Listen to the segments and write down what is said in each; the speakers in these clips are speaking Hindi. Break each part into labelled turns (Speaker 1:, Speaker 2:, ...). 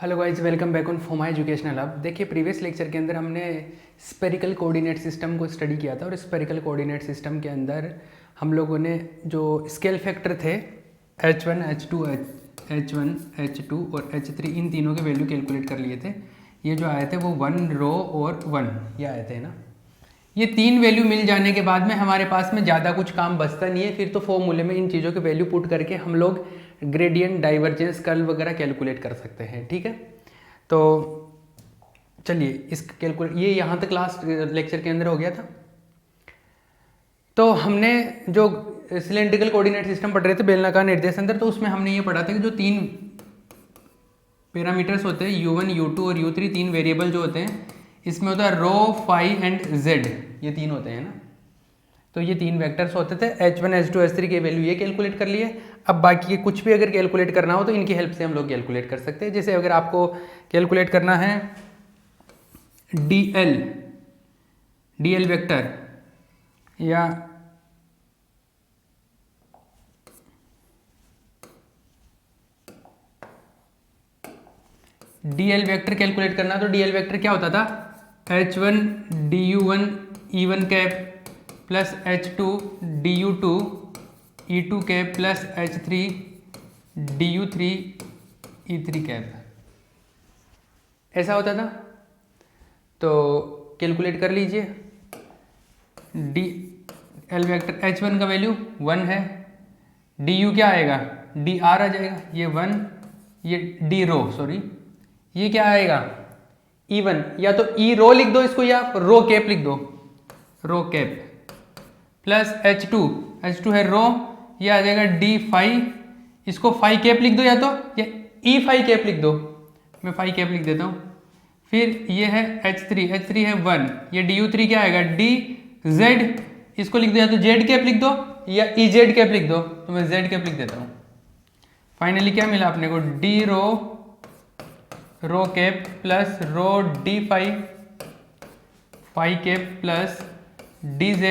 Speaker 1: Hello guys, welcome back on for my educational hub. देखिए, प्रीवियस लेक्चर के अंदर हमने स्पेरिकल कोऑर्डिनेट सिस्टम को स्टडी किया था और स्पेरिकल कोऑर्डिनेट सिस्टम के अंदर हम लोगों ने जो स्केल फैक्टर थे H1, H1, H2 और H3, इन तीनों के वैल्यू कैलकुलेट कर लिए थे। ये जो आए थे वो 1 रो और 1 ये आए थे ना। ये तीन वैल्यू मिल जाने के बाद में हमारे पास में ज़्यादा कुछ काम बचता नहीं है। फिर तो फॉर्मूले में इन चीज़ों के वैल्यू पुट करके हम लोग ग्रेडियंट, डाइवर्जेंस, कर्ल वगैरह कैलकुलेट कर सकते हैं। ठीक है, तो चलिए इस कैलकुलेट ये यहाँ तक लास्ट लेक्चर के अंदर हो गया था। तो हमने जो सिलेंड्रिकल कोऑर्डिनेट सिस्टम पढ़ रहे थे, बेलनाकार निर्देश अंतर, तो उसमें हमने ये पढ़ा था कि जो तीन पैरामीटर्स होते हैं U1, U2 और U3, तीन वेरिएबल जो होते हैं, इसमें होता है रो, फाई एंड जेड, ये तीन होते हैं ना। तो ये तीन वेक्टर्स होते थे। H1, H2, H3 के वैल्यू ये कैलकुलेट कर लिए। अब बाकी के कुछ भी अगर कैलकुलेट करना हो तो इनकी हेल्प से हम लोग कैलकुलेट कर सकते हैं। जैसे अगर आपको कैलकुलेट करना है DL वेक्टर या DL वेक्टर कैलकुलेट करना, तो DL वेक्टर क्या होता था? H1 DU1 E1 cap plus H2 DU2 E2 cap plus H3 DU3 E3 cap, ऐसा होता था। तो कैलकुलेट कर लीजिए। DL वेक्टर H1 का वैल्यू 1 है, DU क्या आएगा? DR आ जाएगा, ये 1, ये D रो, सॉरी ये क्या आएगा? E1, या तो E रो लिख दो इसको या रो कैप लिख दो, रो कैप प्लस H2 है रो, ये आ जाएगा D फाई, इसको फाई कैप लिख दो या तो, या E फाई कैप लिख दो, मैं फाई कैप लिख देता हूँ। फिर ये है H3 है 1, ये DU3 क्या आएगा? DZ, इसको लिख दो या तो Z कैप लिख दो या EZ कैप लिख दो, तो मैं Z कैप लिख देता हूँ। फाइनली क्या मिला अपने को? D rho cap plus rho D phi cap plus DZ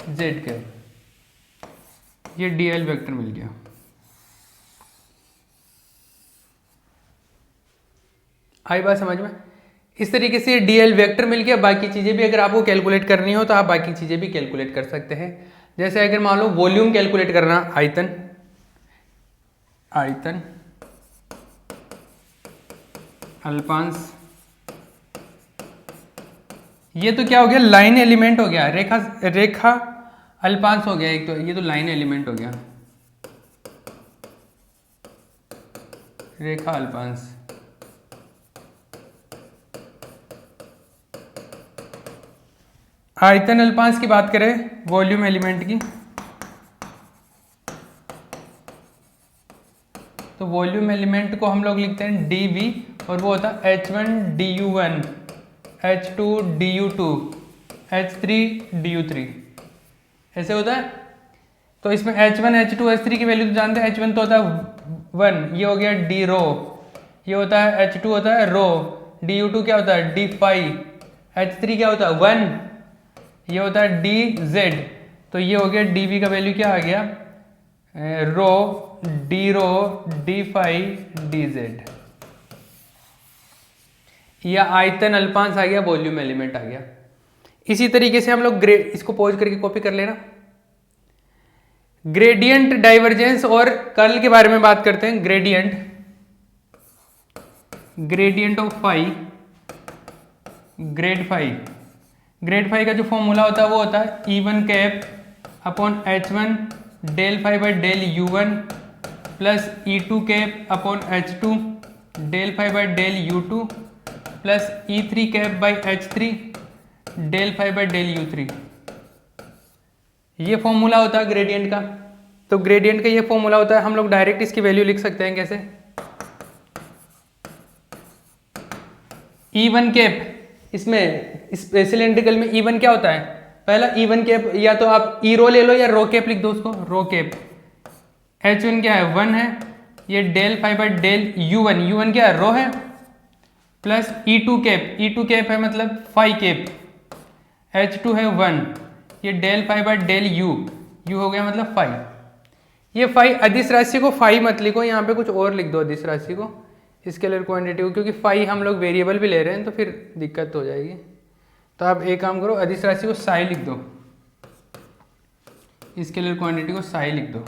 Speaker 1: Z cap, ये DL वेक्टर मिल गया। आई बात समझ में? इस तरीके से DL वेक्टर मिल गया। बाकी चीज़ें भी अगर आपको कैलकुलेट करनी हो तो आप बाकी चीज़ें भी कैलकुलेट कर सकते हैं। जैसे अगर मान लो वॉल्यूम कैलकुलेट करना, आयतन अल्पांश, ये तो क्या हो गया? लाइन एलिमेंट हो गया, रेखा अल्पांश हो गया एक, तो ये तो लाइन एलिमेंट हो गया, रेखा अल्पांश। आयतन अल्पांश की बात करें, वॉल्यूम एलिमेंट की, तो वॉल्यूम एलिमेंट को हम लोग लिखते हैं DV, और वो होता है H1 DU1 H2 DU2 H3 DU3, ऐसे होता है। तो इसमें H1 H2 H3 की वैल्यू तो जानते हैं। H1 तो होता है 1, ये हो गया D रो, ये होता है H2 होता है रो, DU2 क्या होता है? D फाई, H3 क्या होता है? 1, ये होता है DZ, तो ये हो गया DV का वैल्यू क्या आ गया? रो D फाई DZ, या आयतन अल्पांश आ गया, वॉल्यूम एलिमेंट आ गया। इसी तरीके से हम लोग इसको पॉज करके कॉपी कर लेना। ग्रेडियंट, डाइवर्जेंस और कर्ल के बारे में बात करते हैं। Gradient of phi, grad phi का जो फॉर्मूला होता है वो होता है E1 cap upon H1 del phi by del U1 plus E2 cap upon H2 del phi by del U2 plus E3 cap by H3 del phi by del U3, ये फॉर्मूला होता है ग्रेडियंट का। तो ग्रेडियंट का ये फॉर्मूला होता है, हम लोग डायरेक्ट इसकी वैल्यू लिख सकते हैं। कैसे? E1 कैप, इसमें इस सिलेंड्रिकल में E1 क्या होता है? पहला E1 कैप, या तो आप E रो ले लो या रो कैप लिख दो उसको, रो कैप। H1 क्या है? 1 है, ये del phi by del U1 क्या है? रो है, प्लस E2 कैप है मतलब फाई कैप, H2 है 1, ये del phi by del U हो गया मतलब फाई। ये फाई अदिश राशि को फाई मत लिखो, यहाँ पे कुछ और लिख दो अदिश राशि को, स्केलर क्वांटिटी को, क्योंकि फाई हम लोग वेरिएबल भी ले रहे हैं तो फिर दिक्कत हो जाएगी। तो आप एक काम करो, अदिश राशि को साई लिख दो, स्केलर क्वांटिटी को साई लिख दो,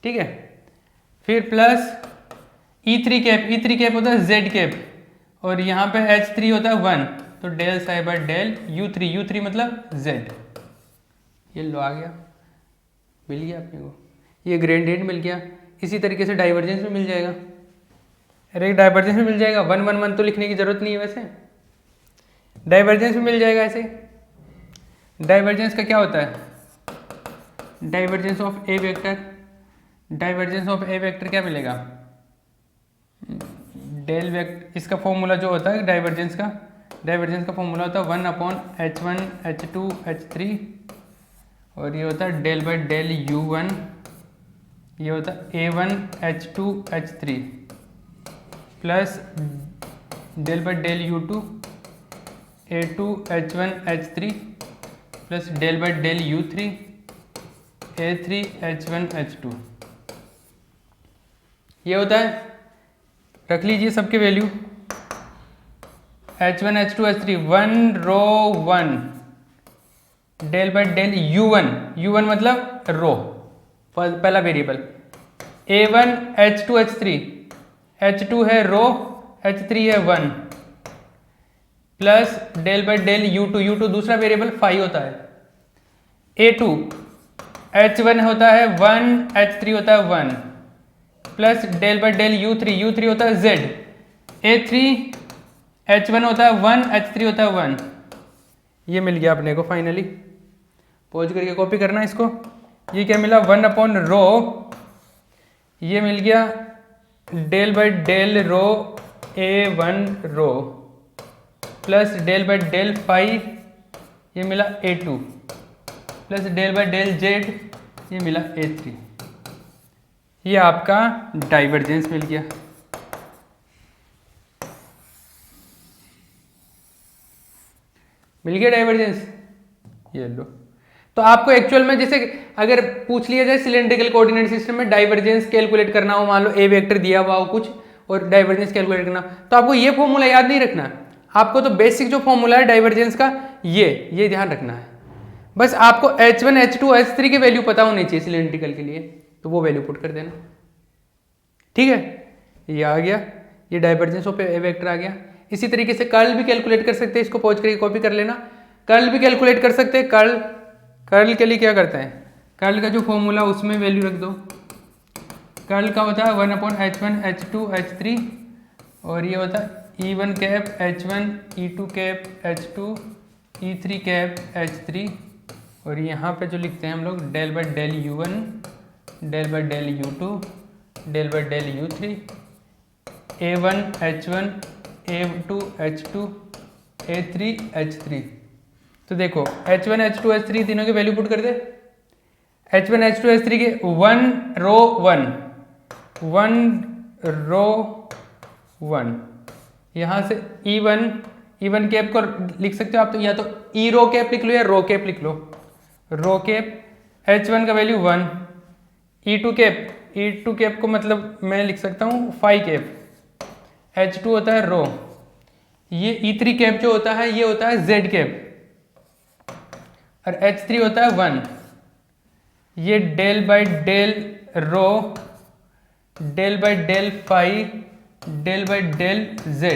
Speaker 1: ठीक है। फिर plus E3 cap, E3 cap होता है Z कैप, और यहाँ पे H3 होता है 1, तो del Sai bye del U3, U3 मतलब Z। ये लो आ गया, मिल गया अपने को, ये ग्रेडियंट मिल गया। इसी तरीके से डाइवर्जेंस में मिल जाएगा। अरे डाइवर्जेंस में मिल जाएगा, 1 1 1 तो लिखने की जरूरत नहीं है वैसे, डाइवर्जेंस में मिल जाएगा ऐसे। डाइवर्जेंस का क्या होता है, divergence of A vector, divergence of A vector क्या मिलेगा, डेल वेक्टर, इसका फॉर्मूला जो होता है डाइवर्जेंस का फॉर्मूला होता है 1/H1 H2 H3, और ये होता है डेल बाय डेल U1, ये होता है A1 H2 H3 plus del by del U2 A2 H1 H3 plus del by del U3 A3 H1 H2। ये होता है, रख लीजिए सबके value, H1 H2 H3 1 rho 1 del by del U1 मतलब रो, पहला variable, A1 H2 H3, H2 है रो, H3 है 1 plus del by del U2 दूसरा वेरिएबल फाई होता है, A2 H1 होता है 1 H3 होता है 1 plus del by del U3 होता है Z, A3 H1 होता है 1 H3 होता है 1। ये मिल गया अपने को फाइनली, पॉज करके कॉपी करना इसको। ये क्या मिला, 1 रो, ये मिल गया del by del rho A1 rho plus del by del phi, ये मिला A2 plus del by del Z, ये मिला A3। ये आपका डाइवर्जेंस मिल गया। मिल गया डाइवर्जेंस, ये लो। तो आपको एक्चुअल में जैसे अगर पूछ लिया जाए सिलेंड्रिकल कोऑर्डिनेट सिस्टम में डाइवर्जेंस कैलकुलेट करना हो, मान लो ए वेक्टर दिया हुआ हो कुछ और डाइवर्जेंस कैलकुलेट करना, तो आपको ये फॉर्मूला याद नहीं रखना, आपको तो बेसिक जो फॉर्मूला है डाइवर्जेंस का ये ध्यान रखना है। बस आपको H1 H2 H3 के वैल्यू पता होनी चाहिए सिलेंड्रिकल के लिए, तो वो वैल्यू पुट कर देना, ठीक है। ये आ गया, ये डाइवर्जेंस ऑफ ए वेक्टर आ गया। इसी तरीके से कर्ल भी कैलकुलेट कर सकते हैं, इसको पहुंच करके कॉपी कर लेना। कर्ल भी कैलकुलेट कर सकते हैं, कर्ल के लिए क्या करते हैं, कर्ल का जो फॉर्मूला उसमें वैल्यू रख दो। कर्ल का होता है 1/H1 H2 H3, और ये होता है E1 cap H1 E2 cap H2 E3 cap H3, और यहाँ पे जो लिखते हैं हम लोग del by del U1 del by del U2 del by del U3 A1 H1 A2 H2 A3 H3। तो देखो H1 H2 H3 तीनों के वैल्यू पुट कर दे। H1 H2 H3 के 1 रो 1 रो 1, यहाँ से E1 कैप को लिख सकते हो आप, तो या तो E रो कैप लिख लो या रो कैप लिख लो। रो कैप H1 का वैल्यू 1, E2 कैप को मतलब मैं लिख सकता हूँ फाई कैप, H2 होता है रो, ये E3 कैप जो होता है ये होता है Z कैप, और H3 होता है 1, ये del by del rho del by del phi del by del Z,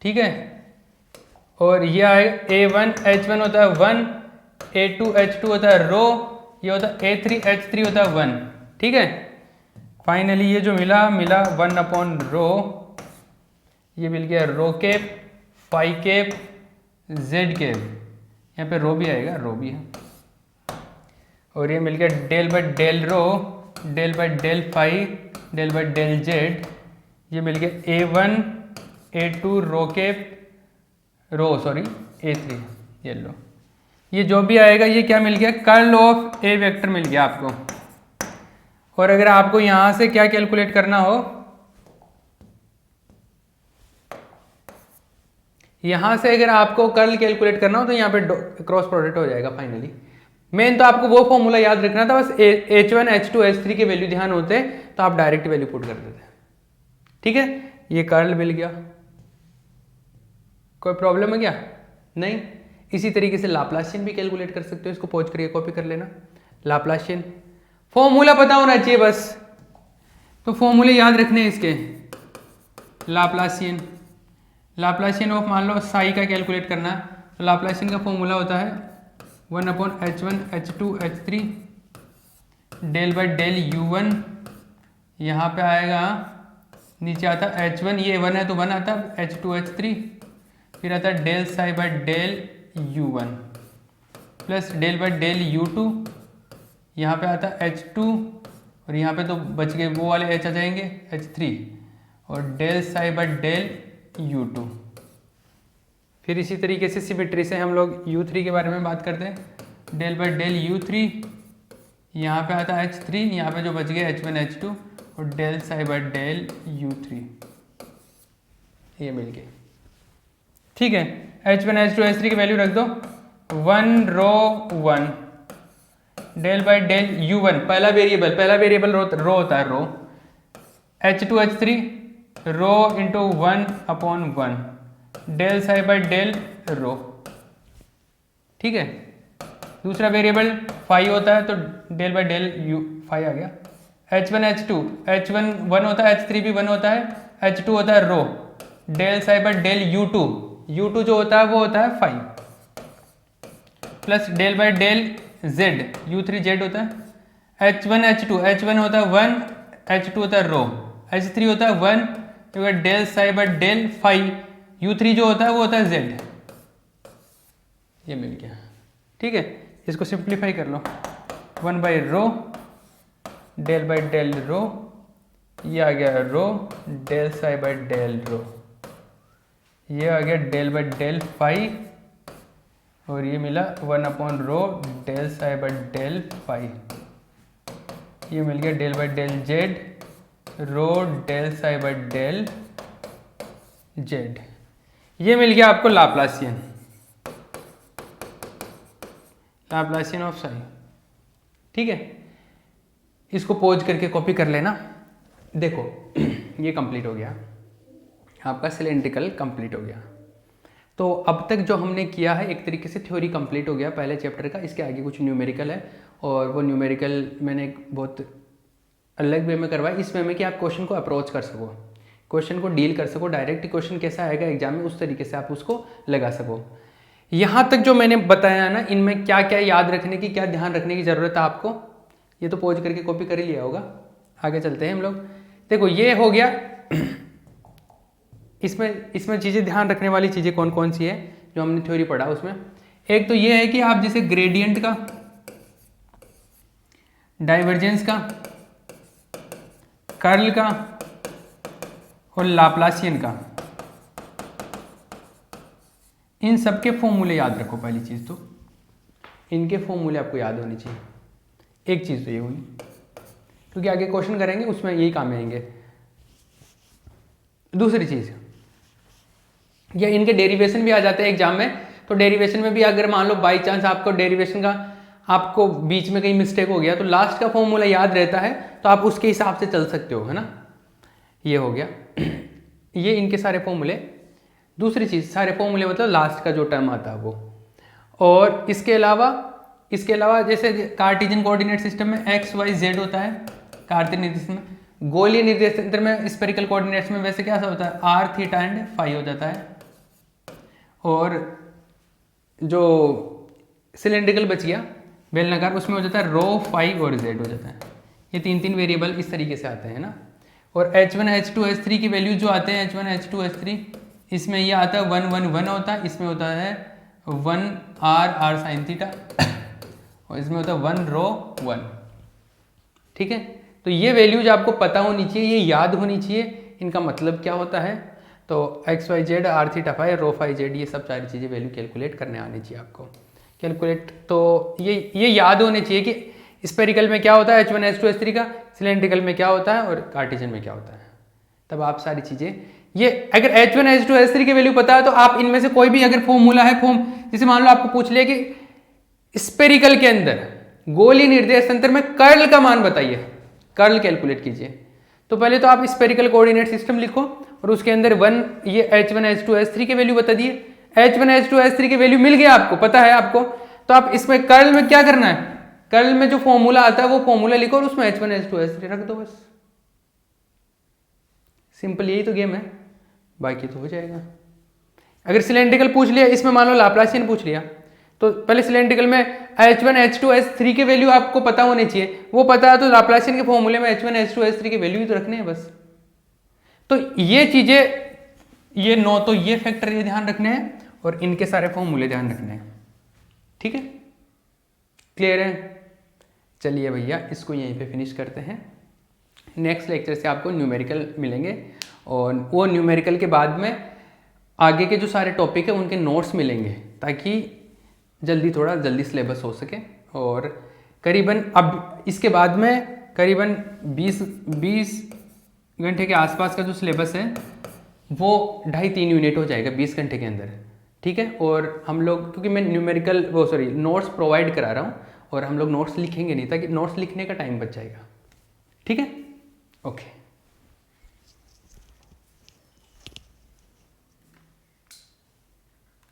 Speaker 1: ठीक है। और ये आएगा A1 H1 होता है 1, A2 H2 होता है रो, ये होता है A3 H3 होता है 1, ठीक है। फाइनली ये जो मिला 1 रो, ये मिल गया rho cap phi cap Z cap, यहाँ पे रो भी आएगा, रो भी है, और ये मिल गया del by del rho del by del phi del by del Z, ये मिल गया A1 A2 रो कैप A3, ये लो। ये जो भी आएगा ये क्या मिल गया, कर्ल ऑफ ए वेक्टर मिल गया आपको। और अगर आपको यहां से क्या कैलकुलेट करना हो, यहां से अगर आपको कर्ल कैलकुलेट करना हो तो यहाँ पे क्रॉस प्रोडक्ट हो जाएगा फाइनली। मेन तो आपको वो फॉर्मूला याद रखना था, बस H1 H2 H3 के वैल्यू ध्यान होते तो आप डायरेक्ट वैल्यू पुट कर देते। ठीक है, ये कर्ल मिल गया। कोई प्रॉब्लम है क्या? नहीं। इसी तरीके से लाप्लासियन भी कैलकुलेट कर सकते हो, इसको पॉज करके कॉपी कर लेना। लाप्लासियन फॉर्मूला पता होना चाहिए बस, तो फॉर्मूले याद रखने हैं इसके। लाप्लासियन, लाप्लासियन ऑफ मान लो साई का कैलकुलेट करना, तो लाप्लासियन का फॉर्मूला होता है 1/H1 H2 H3 del by del U1, यहाँ पे आएगा नीचे आता H1, ये 1 है तो 1 आता है, H2 H3, फिर आता है del psi by del U1 plus del by del U2, यहाँ पे आता है H2 और यहाँ पे तो बच गए वो वाले H आ जाएंगे H3 और del psi by del U2। फिर इसी तरीके से सिमेट्री से हम लोग U3 के बारे में बात करते हैं, डेल बाई डेल U3, यहाँ पे आता है H3, यहाँ पे जो बच गए H1 H2 और del psi by del U3, ये मिल गए। ठीक है, H1 H2 H3 की वैल्यू रख दो, 1 rho 1 del by del U1, पहला वेरिएबल रो होता है rho, H2 H3 rho into 1/1 del psi by del rho. ठीक है, दूसरा वेरिएबल फाई होता है तो del by del U phi आ गया। H1 H2 H1 1 होता है, H3 भी 1 होता है, H2 होता है rho, del psi by del U2 जो होता है वो होता है phi plus del by del Z U3 Z होता है। H1 H1 होता है 1, H2 होता है रो, H3 होता है 1 तो del psi by del phi, U3 जो होता है वो होता है Z। ये मिल गया। ठीक है, इसको सिंप्लीफाई कर लो, 1 by rho del by del rho, ये आ गया rho del psi by del rho, ये आ गया डेल बाई डेल फाई और ये मिला 1 rho del psi by del phi, ये मिल गया del by del Z rho del psi by del Z. ये मिल गया आपको लाप्लासियन ऑफ साई। ठीक है, इसको पोज करके कॉपी कर लेना। देखो ये कंप्लीट हो गया, आपका सिलेंड्रिकल कंप्लीट हो गया। तो अब तक जो हमने किया है एक तरीके से थ्योरी कंप्लीट हो गया पहले चैप्टर का। इसके आगे कुछ न्यूमेरिकल है और वो न्यूमेरिकल मैंने एक बहुत अलग वे में करवाया, इस वे में कि आप क्वेश्चन को अप्रोच कर सको, क्वेश्चन को डील कर सको, डायरेक्ट क्वेश्चन कैसा आएगा एग्जाम में उस तरीके से आप उसको लगा सको। यहाँ तक जो मैंने बताया ना, इनमें क्या क्या याद रखने की, क्या ध्यान रखने की ज़रूरत है आपको, ये तो पोज करके कॉपी कर ही लिया होगा। आगे चलते हैं हम लोग। देखो ये हो गया, इसमें चीज़ें ध्यान रखने वाली चीज़ें कौन कौन सी है जो हमने थ्योरी पढ़ा उसमें। एक तो ये है कि आप जैसे ग्रेडियंट का, डाइवर्जेंस का, कर्ल का और लाप्लासियन का, इन सब के फॉर्मूले याद रखो। पहली चीज़ तो इनके फॉर्मूले आपको याद होने चाहिए। एक चीज़ तो ये हुई, क्योंकि आगे क्वेश्चन करेंगे उसमें यही काम आएंगे। दूसरी चीज़, या इनके डेरिवेशन भी आ जाते हैं एग्जाम में, तो डेरिवेशन में भी अगर मान लो बाई चांस आपको डेरिवेशन का आपको बीच में कहीं मिस्टेक हो गया तो लास्ट का फॉर्मूला याद रहता है तो आप उसके हिसाब से चल सकते हो, है ना। ये हो गया, ये इनके सारे फॉर्मूले। दूसरी चीज़, सारे फॉर्मूले मतलब लास्ट का जो टर्म आता है वो। और इसके अलावा जैसे कार्टेशियन कोऑर्डिनेट सिस्टम में एक्स वाई जेड होता है, कार्तीय निर्देशांक में। गोलीय निर्देशांक में स्फेरिकल कोऑर्डिनेट्स में वैसे क्या होता है, आर थीटा एंड फाई हो जाता है। और जो सिलेंड्रिकल बच गया बेलनाकार, उसमें हो जाता है रो फाई और जेड हो जाता है। ये तीन वेरिएबल इस तरीके से आते हैं ना। और H1 H2 H3 की वैल्यू जो आते हैं H1 H2 H3, इसमें ये आता है 1 1 1 होता है, इसमें होता है 1 r साइन थीटा और इसमें होता है 1 रो 1। ठीक है, तो ये वैल्यूज आपको पता होनी चाहिए, ये याद होनी चाहिए, इनका मतलब क्या होता है। तो x y z r theta phi rho phi z, ये सब सारी चीज़ें वैल्यू कैलकुलेट करने आनी चाहिए आपको। कैलकुलेट तो ये याद होने चाहिए कि स्पेरिकल में क्या होता है H1 H2 H3 का, सिलेंड्रिकल में क्या होता है और कार्टेशियन में क्या होता है। तब आप सारी चीज़ें, ये अगर H1 H2 H3 की वैल्यू पता है तो आप इनमें से कोई भी अगर फॉर्मूला है, जैसे मान लो आपको पूछ लिया कि स्पेरिकल के अंदर गोलीय निर्देश तंत्र में कर्ल का मान बताइए, कर्ल कैलकुलेट कीजिए। तो पहले तो आप स्पेरिकल कोऑर्डिनेट सिस्टम लिखो और उसके अंदर ये H1 H2 H3 के वैल्यू बता दिए। H1 H2 H3 के वैल्यू मिल गया आपको, पता है आपको। तो आप इसमें कर्ल में क्या करना है, कर्ल में जो फॉर्मूला आता है वो फॉर्मूला लिखो और उसमें H1 H2 H3 रख दो, बस सिंपल, यही तो गेम है, बाकी तो हो जाएगा। अगर सिलेंड्रिकल पूछ लिया, इसमें मान लो लाप्लासियन पूछ लिया, तो पहले सिलेंड्रिकल में H1 H2 H3 के वैल्यू आपको पता होने चाहिए, वो पता है तो लाप्लासियन के फॉर्मूले में H1 H2 H3 के वैल्यू ही तो रखने हैं बस। तो ये चीजें, ये 9 तो ये फैक्टर ये ध्यान रखने हैं और इनके सारे फॉर्मूले ध्यान रखने हैं, ठीक है, क्लियर है। चलिए भैया इसको यहीं पे फिनिश करते हैं। नेक्स्ट लेक्चर से आपको न्यूमेरिकल मिलेंगे और वो न्यूमेरिकल के बाद में आगे के जो सारे टॉपिक है उनके नोट्स मिलेंगे, ताकि थोड़ा जल्दी सिलेबस हो सके। और करीबन अब इसके बाद में करीबन 20 घंटे के आसपास का जो सिलेबस है वो 2.5-3 यूनिट हो जाएगा 20 घंटे के अंदर, ठीक है। और हम लोग, क्योंकि मैं नोट्स प्रोवाइड करा रहा हूँ और हम लोग नोट्स लिखेंगे नहीं, ताकि नोट्स लिखने का टाइम बच जाएगा, ठीक है, ओके।